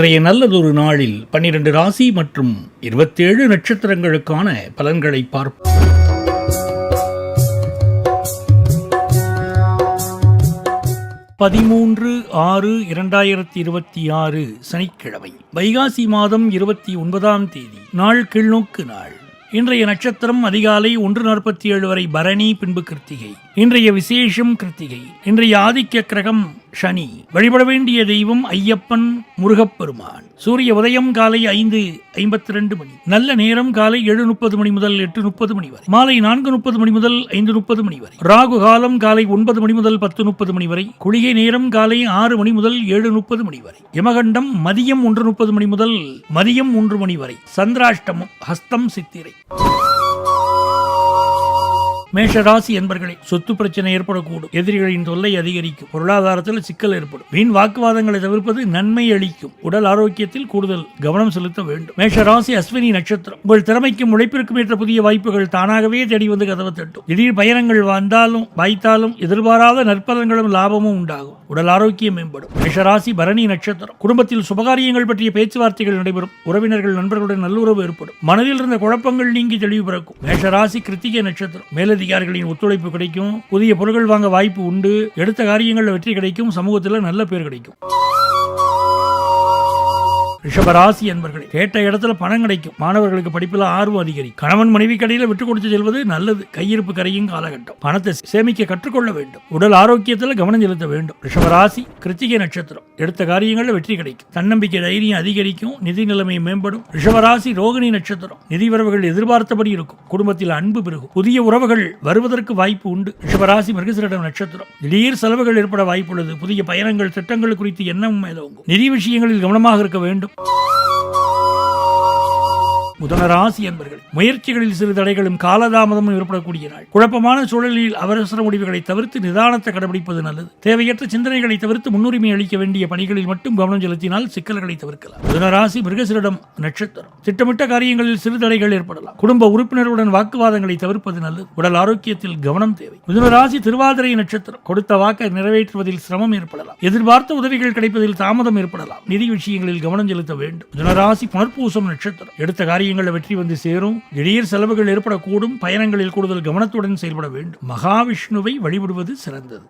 இன்றைய நல்லதொரு நாளில் 12 ராசி மற்றும் 27 நட்சத்திரங்களுக்கான பலன்களை பார்ப்போம். பதிமூன்று 6/2026 சனிக்கிழமை, வைகாசி மாதம் 29ஆம் தேதி, நாள் கீழ்நோக்கு நாள். இன்றைய நட்சத்திரம் அதிகாலை 1:47 வரை பரணி, பின்பு கிருத்திகை. இன்றைய விசேஷம் கிருத்திகை. இன்றைய ஆதிக்க கிரகம் சனி. வழிபட வேண்டிய தெய்வம் ஐயப்பன், முருகப்பெருமான். சூரிய உதயம் காலை 5:52 மணி. நல்ல நேரம் காலை 7:30 மணி முதல் 8:30 மணி வரை. மாலை 4:30 மணி முதல் 5:30 மணி வரை. ராகு காலம் காலை 9 மணி முதல் 10:30 மணி வரை. குளிகை நேரம் காலை 6 மணி முதல் 7:30 மணி வரை. யமகண்டம் மதியம் 1:30 மணி முதல் மதியம் 1 மணி வரை. சந்திராஷ்டமம் ஹஸ்தம் சித்திரை. மேஷராசி என்பர்களே, சொத்து பிரச்சனை ஏற்படக்கூடும். எதிரிகளின் தொல்லை அதிகரிக்கும். பொருளாதாரத்தில் சிக்கல் ஏற்படும். வீண் வாக்குவாதங்களை தவிர்ப்பது நன்மை அளிக்கும். உடல் ஆரோக்கியத்தில் கூடுதல் கவனம் செலுத்த வேண்டும். மேஷராசி அஸ்வினி நட்சத்திரம். உங்கள் திறமைக்கும் உழைப்பிற்கும் ஏற்ற புதிய வாய்ப்புகள் தானாகவே தேடி வந்து கதவு தட்டும். திடீர் பயணங்கள் வந்தாலும் வாய்த்தாலும் எதிர்பாராத நற்பலன்களும் லாபமும் உண்டாகும். உடல் ஆரோக்கியம் மேம்படும். மேஷராசி பரணி நட்சத்திரம். குடும்பத்தில் சுபகாரியங்கள் பற்றிய பேச்சுவார்த்தைகள் நடைபெறும். உறவினர்கள் நண்பர்களுடன் நல்லுறவு ஏற்படும். மனதில் இருந்த குழப்பங்கள் நீங்கி தெளிவு பிறக்கும். மேஷராசி கிருத்திகை நட்சத்திரம். மேலதிகாரிகளின் ஒத்துழைப்பு கிடைக்கும். புதிய பொருட்கள் வாங்க வாய்ப்பு உண்டு. எடுத்த காரியங்களில் வெற்றி கிடைக்கும். சமூகத்தில் நல்ல பேர் கிடைக்கும். ரிஷபராசி என்பர்களே, கேட்ட இடத்துல பணம் கிடைக்கும். மாணவர்களுக்கு படிப்பில் ஆர்வம் அதிகரிக்கும். கணவன் மனைவி கடையில் விட்டு கொடுத்து செல்வது நல்லது. கையிருப்பு கரையும் காலகட்டம். பணத்தை சேமிக்க கற்றுக்கொள்ள வேண்டும். உடல் ஆரோக்கியத்தில் கவனம் செலுத்த வேண்டும். ரிஷபராசி கிருத்திகை நட்சத்திரம். எடுத்த காரியங்களில் வெற்றி கிடைக்கும். தன்னம்பிக்கை தைரியம் அதிகரிக்கும். நிதி நிலைமை மேம்படும். ரிஷபராசி ரோகிணி நட்சத்திரம். நிதி வரவுகள் எதிர்பார்த்தபடி இருக்கும். குடும்பத்தில் அன்பு பெருகும். புதிய உறவுகள் வருவதற்கு வாய்ப்பு உண்டு. ரிஷபராசி மிருகசீரிடம் நட்சத்திரம். திடீர் செலவுகள் ஏற்பட வாய்ப்புள்ளது. புதிய பயணங்கள் திட்டங்கள் குறித்து எண்ணம் மேலோங்கும். நிதி விஷயங்களில் கவனமாக இருக்க வேண்டும். முதனராசி என்பர்கள், முயற்சிகளில் சிறு தடைகளும் காலதாமதமும் ஏற்படக்கூடிய நாள். குழப்பமான சூழலில் அவசர முடிவுகளை தவிர்த்து நிதானத்தை கடைபிடிப்பது நல்லது. தேவையற்ற சிந்தனைகளை தவிர்த்து முன்னுரிமை அளிக்க வேண்டிய பணிகளில் மட்டும் கவனம் செலுத்தினால் சிக்கல்களை தவிர்க்கலாம். முதனராசி மிருகசீரிடம் நட்சத்திரம். திட்டமிட்ட காரியங்களில் சிறு தடைகள் ஏற்படலாம். குடும்ப உறுப்பினருடன் வாக்குவாதங்களை தவிர்ப்பது நல்லது. உடல் ஆரோக்கியத்தில் கவனம் தேவை. முதனராசி திருவாதிரை நட்சத்திரம். கொடுத்த வாக்கை நிறைவேற்றுவதில் சிரமம் ஏற்படலாம். எதிர்பார்த்த உதவிகள் கிடைப்பதில் தாமதம் ஏற்படலாம். நிதி விஷயங்களில் கவனம் செலுத்த வேண்டும். முதனராசி புனர்பூசம் நட்சத்திரம். எடுத்த காரியங்கள் வெற்றி வந்து சேரும். திடீர் செலவுகள் ஏற்படக்கூடும். பயணங்களில் கூடுதல் கவனத்துடன் செயல்பட வேண்டும். மகாவிஷ்ணுவை வழிபடுவது சிறந்தது.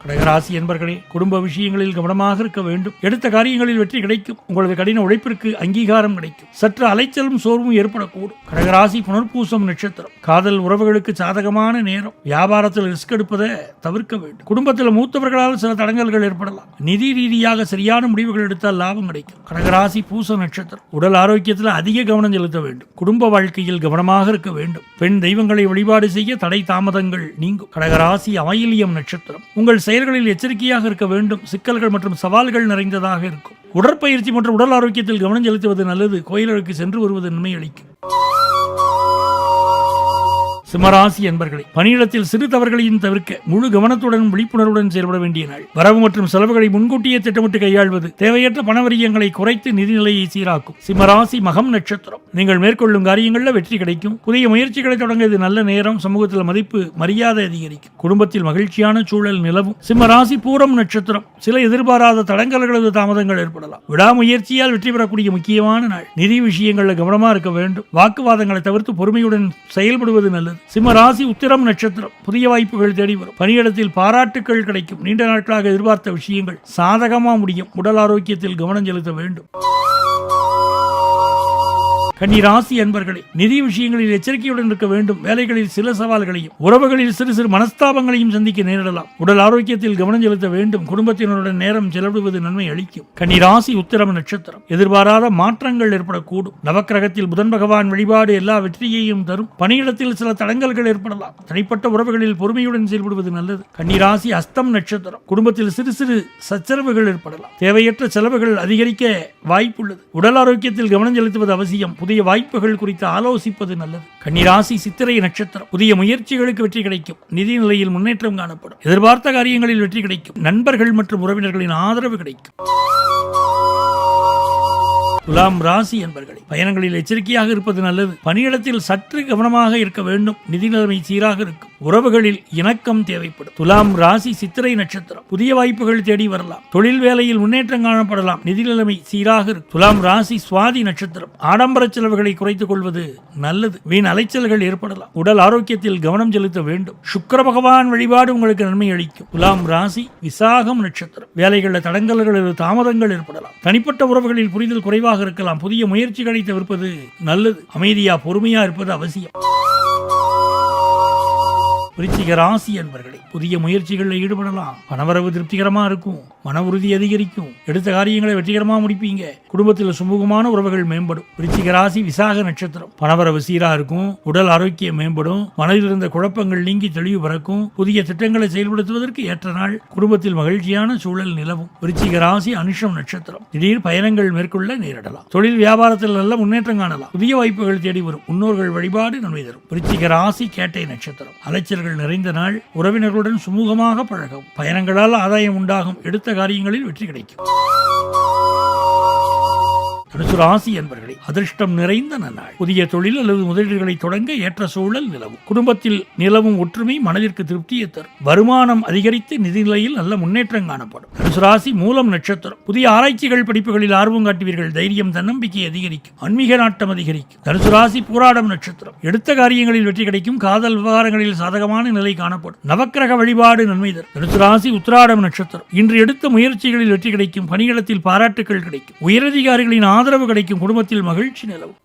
கடகராசி என்பர்களே, குடும்ப விஷயங்களில் கவனமாக இருக்க வேண்டும். எடுத்த காரியங்களில் வெற்றி கிடைக்கும். உங்களது கடின உழைப்பிற்கு அங்கீகாரம் கிடைக்கும். சற்று அலைச்சலும் சோர்வும் ஏற்படக்கூடும். கடகராசி புனர்பூசம் நட்சத்திரம். காதல் உறவுகளுக்கு சாதகமான நேரம். வியாபாரத்தில் ரிஸ்க் எடுப்பதை தவிர்க்க வேண்டும். குடும்பத்தில் மூத்தவர்களால் சில தடங்கல்கள் ஏற்படலாம். நிதி ரீதியாக சரியான முடிவுகள் எடுத்தால் லாபம் கிடைக்கும். கடகராசி பூச நட்சத்திரம். உடல் ஆரோக்கியத்தில் அதிக கவனம் செலுத்த வேண்டும். குடும்ப வாழ்க்கையில் கவனமாக இருக்க வேண்டும். பெண் தெய்வங்களை வழிபாடு செய்ய தடை தாமதங்கள் நீங்கும். கடகராசி ஆயில்யம் நட்சத்திரம். உங்கள் செயல்களில் எச்சரிக்கையாக இருக்க வேண்டும். சிக்கல்கள் மற்றும் சவால்கள் நிறைந்ததாக இருக்கும். உடற்பயிற்சி மற்றும் உடல் ஆரோக்கியத்தில் கவனம் செலுத்துவது நல்லது. கோயில்களுக்கு சென்று வருவது நன்மை அளிக்கும். சிம்மராசி என்பர்களை, பணியிடத்தில் சிறு தவறுகளையும் தவிர்க்க முழு கவனத்துடன் விழிப்புணர்வுடன் செயல்பட வேண்டிய நாள். வரவு மற்றும் செலவுகளை முன்கூட்டியே திட்டமிட்டு கையாள்வது தேவையற்ற பணவரியங்களை குறைத்து நிதிநிலையை சீராக்கும். சிம்மராசி மகம் நட்சத்திரம். நீங்கள் மேற்கொள்ளும் காரியங்களில் வெற்றி கிடைக்கும். புதிய முயற்சிகளை தொடங்க இது நல்ல நேரம். சமூகத்தில் மதிப்பு மரியாதை அதிகரிக்கும். குடும்பத்தில் மகிழ்ச்சியான சூழல் நிலவும். சிம்மராசி பூரம் நட்சத்திரம். சில எதிர்பாராத தடங்கல்களது தாமதங்கள் ஏற்படலாம். விடாமுயற்சியால் வெற்றி பெறக்கூடிய முக்கியமான நாள். நிதி விஷயங்களில் கவனமாக இருக்க வேண்டும். வாக்குவாதங்களை தவிர்த்து பொறுமையுடன் செயல்படுவது நல்லது. சிம்மராசி உத்திரம் நட்சத்திரம். புதிய வாய்ப்புகள் தேடி வரும். பணியிடத்தில் பாராட்டுக்கள் கிடைக்கும். நீண்ட நாட்களாக எதிர்பார்த்த விஷயங்கள் சாதகமா முடியும். உடல் ஆரோக்கியத்தில் கவனம் செலுத்த வேண்டும். கன்னிராசி என்பர்களே, நிதி விஷயங்களில் எச்சரிக்கையுடன் இருக்க வேண்டும். வேலைகளில் சில சவால்களையும் உறவுகளில் சிறு சிறு மனஸ்தாபங்களையும் சந்திக்க நேரிடலாம். உடல் ஆரோக்கியத்தில் கவனம் செலுத்த வேண்டும். குடும்பத்தினருடன் நேரம் செலவிடுவது நன்மை அளிக்கும். கன்னிராசி உத்திரம் நட்சத்திரம். எதிர்பாராத மாற்றங்கள் ஏற்படக்கூடும். நவக்கிரகத்தில் புதன் பகவான் வழிபாடு எல்லா வெற்றியையும் தரும். பணியிடத்தில் சில தடங்கல்கள் ஏற்படலாம். தனிப்பட்ட உறவுகளில் பொறுமையுடன் செயல்படுவது நல்லது. கன்னிராசி அஸ்தம் நட்சத்திரம். குடும்பத்தில் சிறு சிறு சச்சரவுகள் ஏற்படலாம். தேவையற்ற செலவுகள் அதிகரிக்க வாய்ப்புள்ளது. உடல் ஆரோக்கியத்தில் கவனம் செலுத்துவது அவசியம். புதிய வாய்ப்புகள் குறித்து ஆலோசிப்பது நல்லது. கன்னிராசி சித்திரை நட்சத்திரம். புதிய முயற்சிகளுக்கு வெற்றி கிடைக்கும். நிதி நிலையில் முன்னேற்றம் காணப்படும். எதிர்பார்த்த காரியங்களில் வெற்றி கிடைக்கும். நண்பர்கள் மற்றும் உறவினர்களின் ஆதரவு கிடைக்கும். துலாம் ராசி என்பர்களே, பயணங்களில் எச்சரிக்கையாக இருப்பது நல்லது. பணியிடத்தில் சற்று கவனமாக இருக்க வேண்டும். நிதி நிலைமை சீராக இருக்கும். உறவுகளில் இணக்கம் தேவைப்படும். துலாம் ராசி சித்திரை நட்சத்திரம். புதிய வாய்ப்புகள் தேடி வரலாம். தொழில் வேலையில் முன்னேற்றம் காணப்படலாம். நிதி நிலைமை சீராக இருக்கும். துலாம் ராசி சுவாதி நட்சத்திரம். ஆடம்பர செலவுகளை குறைத்துக் கொள்வது நல்லது. வீண் அலைச்சல்கள் ஏற்படலாம். உடல் ஆரோக்கியத்தில் கவனம் செலுத்த வேண்டும். சுக்கிர பகவான் வழிபாடு உங்களுக்கு நன்மை அளிக்கும். துலாம் ராசி விசாகம் நட்சத்திரம். வேலைகளில் தடங்கல்கள் தாமதங்கள் ஏற்படலாம். தனிப்பட்ட உறவுகளில் புரிதல் குறைவாக இருக்கலாம். புதிய முயற்சிகளை தவிர்ப்பது நல்லது. அமைதியா பொறுமையா இருப்பது அவசியம். விருச்சிக ராசி என்பர்களே, புதிய முயற்சிகளில் ஈடுபடலாம். பணவரவு திருப்திகரமா இருக்கும். மன உறுதி அதிகரிக்கும். எடுத்த காரியங்களை வெற்றிகரமா முடிப்பீங்க. குடும்பத்தில் சுமூகமான உறவுகள் மேம்படும். விருச்சிக ராசி விசாக நட்சத்திரம். பணவரவு சீரா இருக்கும். உடல் ஆரோக்கியம் மேம்படும். மனதில் இருந்த குழப்பங்கள் நீங்கி தெளிவு பிறக்கும். புதிய திட்டங்களை செயல்படுத்துவதற்கு ஏற்ற நாள். குடும்பத்தில் மகிழ்ச்சியான சூழல் நிலவும். விருச்சிக ராசி அனுஷம் நட்சத்திரம். திடீர் பயணங்கள் மேற்கொள்ள நேரிடலாம். தொழில் வியாபாரத்தில் நல்ல முன்னேற்றம் காணலாம். புதிய வாய்ப்புகள் தேடி வரும். முன்னோர்கள் வழிபாடு நன்மை தரும். விருச்சிக ராசி கேட்டை நட்சத்திரம். அலைச்சல்கள் நிறைந்த நாள். உறவினர்களுடன் சுமூகமாக பழகவும். பயணங்களால் ஆதாயம் உண்டாகும். எடுத்த காரியங்களில் வெற்றி கிடைக்கும். தனுசு ராசி என்பர்களே, அதிர்ஷ்டம் நிறைந்த நன்னாள். புதிய தொழில் அல்லது முதலீடுகளை தொடங்க ஏற்ற சூழல் நிலவும். குடும்பத்தில் நிலவும் ஒற்றுமை மனதிற்கு திருப்தியை தரும். வருமானம் அதிகரித்து நிதிநிலையில் நல்ல முன்னேற்றம் காணப்படும். தனுசு ராசி மூலம் நட்சத்திரம். புதிய ஆராய்ச்சிகள் படிப்புகளில் ஆர்வம் காட்டுவீர்கள். தைரியம் தன்னம்பிக்கை அதிகரிக்கும். ஆன்மீக நாட்டம் அதிகரிக்கும். தனுசு ராசி பூராடம் நட்சத்திரம். எடுத்த காரியங்களில் வெற்றி கிடைக்கும். காதல் விவகாரங்களில் சாதகமான நிலை காணப்படும். நவக்கிரக வழிபாடு நன்மை தரும். தனுசு ராசி உத்திராடம் நட்சத்திரம். இன்று எடுத்த முயற்சிகளில் வெற்றி கிடைக்கும். பணியிடத்தில் பாராட்டுகள் கிடைக்கும். உயரதிகாரிகளின் ஆதரவு கிடைக்கும். குடும்பத்தில் மகிழ்ச்சி நிலவும்.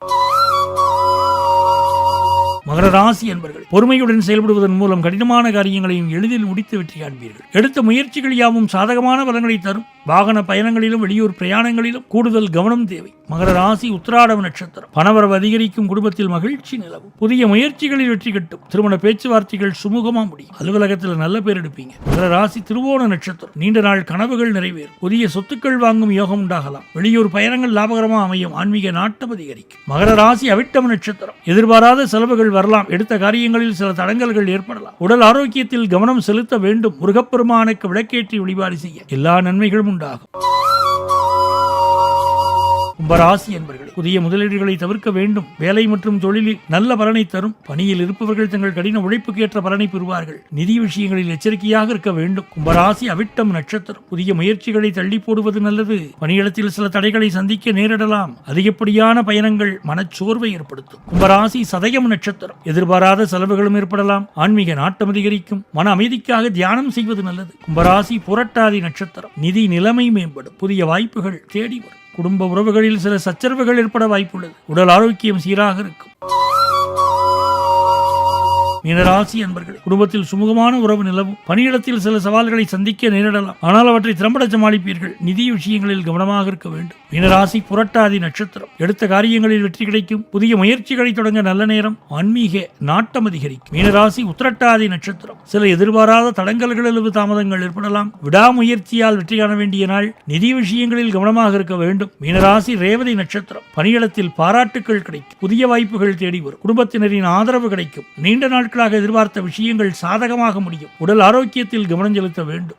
மகர ராசி என்பர்கள் பொறுமையுடன் செயல்படுவதன் மூலம் கடினமான காரியங்களையும் எளிதில் முடித்து வெற்றி காண்பீர்கள். எடுத்த முயற்சிகள் யாவும் சாதகமான பலன்களை தரும். வாகன பயணங்களிலும் வெளியூர் பிரயாணங்களிலும் கூடுதல் கவனம் தேவை. மகர ராசி உத்திராடம் நட்சத்திரம். பணவரவு அதிகரிக்கும். குடும்பத்தில் மகிழ்ச்சி நிலவும். புதிய முயற்சிகளில் வெற்றி கட்டும். திருமண பேச்சுவார்த்தைகள் சுமூகமா முடியும். அலுவலகத்தில் நல்ல பேர் எடுப்பீங்க. மகர ராசி திருவோண நட்சத்திரம். நீண்ட நாள் கனவுகள் நிறைவேறும். புதிய சொத்துக்கள் வாங்கும் யோகம் உண்டாகலாம். வெளியூர் பயணங்கள் லாபகரமா அமையும். ஆன்மீக நாட்டம் அதிகரிக்கும். மகர ராசி அவிட்டம் நட்சத்திரம். எதிர்பாராத செலவுகள் வரலாம். எடுத்த காரியங்களில் சில தடங்கல்கள் ஏற்படலாம். உடல் ஆரோக்கியத்தில் கவனம் செலுத்த வேண்டும். முருகப்பெருமானுக்கு விளக்கேற்றி வழிபாடு செய்ய எல்லா நன்மைகளும் உண்டாகும். கும்பராசி என்பர்களே, புதிய முதலீடுகளை தவிர்க்க வேண்டும். வேலை மற்றும் தொழிலில் நல்ல பலனை தரும். பணியில் இருப்பவர்கள் தங்கள் கடின உழைப்புக்கு ஏற்ற பலனை பெறுவார்கள். நிதி விஷயங்களில் எச்சரிக்கையாக இருக்க வேண்டும். கும்பராசி அவிட்டம் நட்சத்திரம். புதிய முயற்சிகளை தள்ளி போடுவது நல்லது. பணியிடத்தில் சில தடைகளை சந்திக்க நேரிடலாம். அதிகப்படியான பயணங்கள் மனச்சோர்வை ஏற்படுத்தும். கும்பராசி சதயம் நட்சத்திரம். எதிர்பாராத செலவுகளும் ஏற்படலாம். ஆன்மீக நாட்டம் அதிகரிக்கும். மன அமைதிக்காக தியானம் செய்வது நல்லது. கும்பராசி புரட்டாதி நட்சத்திரம். நிதி நிலைமை மேம்படும். புதிய வாய்ப்புகள் தேடி வரும். குடும்ப உறவுகளில் சில சச்சரவுகள் ஏற்பட வாய்ப்புள்ளது. உடல் ஆரோக்கியம் சீராக இருக்கும். மீனராசி என்பர்களே, குடும்பத்தில் சுமூகமான உறவு நிலவும். பணியிடத்தில் சில சவால்களை சந்திக்க நேரிடலாம். ஆனால் அவற்றை திறம்பட சமாளிப்பீர்கள். நிதி விஷயங்களில் கவனமாக இருக்க வேண்டும். மீனராசி புரட்டாதி நட்சத்திரம். எடுத்த காரியங்களில் வெற்றி கிடைக்கும். புதிய முயற்சிகளை தொடங்க நல்ல நேரம். ஆன்மீக நாட்டம் அதிகரிக்கும். மீனராசி உத்திரட்டாதி நட்சத்திரம். சில எதிர்பாராத தடங்கல்கள் அல்லது தாமதங்கள் ஏற்படலாம். விடாமுயற்சியால் வெற்றி காண வேண்டிய நாள். நிதி விஷயங்களில் கவனமாக இருக்க வேண்டும். மீனராசி ரேவதி நட்சத்திரம். பணியிடத்தில் பாராட்டுக்கள் கிடைக்கும். புதிய வாய்ப்புகள் தேடி வரும். குடும்பத்தினரின் ஆதரவு கிடைக்கும். நீண்ட நாட்களாக எதிர்பார்த்த விஷயங்கள் சாதகமாக முடியும். உடல் ஆரோக்கியத்தில் கவனம் செலுத்த வேண்டும்.